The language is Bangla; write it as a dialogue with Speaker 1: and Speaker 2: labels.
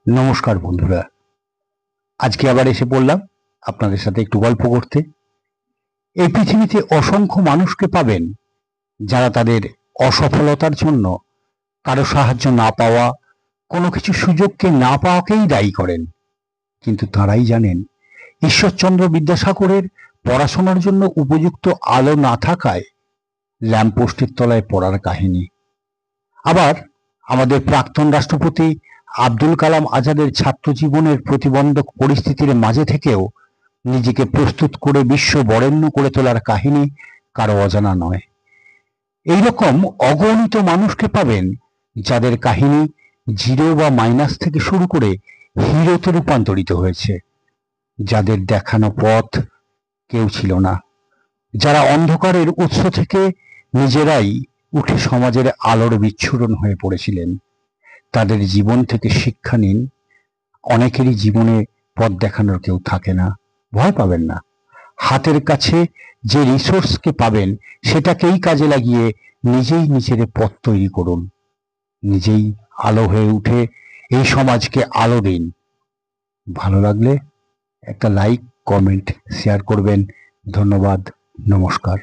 Speaker 1: নমস্কার বন্ধুরা, আজকে আবার এসে পড়লাম আপনাদের সাথে একটু গল্প করতে। এই পৃথিবীতে অসংখ্য মানুষকে পাবেন যারা তাদের অসফলতার জন্য কারো সাহায্য না পাওয়া, কোনো কিছু সুযোগকে না পাওয়াকেই দায়ী করেন। কিন্তু তারাই জানেন ঈশ্বরচন্দ্র বিদ্যাসাগরের পড়াশোনার জন্য উপযুক্ত আলো না থাকায় ল্যাম্পপোস্টের তলায় পড়ার কাহিনী। আবার আমাদের প্রাক্তন রাষ্ট্রপতি আব্দুল কালাম আজাদের ছাত্র জীবনের প্রতিবন্ধক পরিস্থিতির মাঝে থেকেও নিজেকে প্রস্তুত করে বিশ্ব বরেণ্য করে তোলার কাহিনী কারো অজানা নয়। এইরকম অগণিত মানুষকে পাবেন যাদের কাহিনী জিরো বা মাইনাস থেকে শুরু করে হিরোতে রূপান্তরিত হয়েছে, যাদের দেখানো পথ কেউ ছিল না, যারা অন্ধকারের উৎস থেকে নিজেরাই উঠে সমাজের আলোর বিচ্ছুরণ হয়ে পড়েছিলেন। তাদের জীবন থেকে শিক্ষা নিন। অনেকেরই জীবনে পথ দেখানোর কেউ থাকে না, ভয় পাবেন না। হাতের কাছে যে রিসোর্সকে পাবেন সেটাকেই কাজে লাগিয়ে নিজেই নিজের পথ তৈরি করুন, নিজেই আলো হয়ে উঠে এই সমাজকে আলো দিন। ভালো লাগলে একটা লাইক, কমেন্ট, শেয়ার করবেন। ধন্যবাদ, নমস্কার।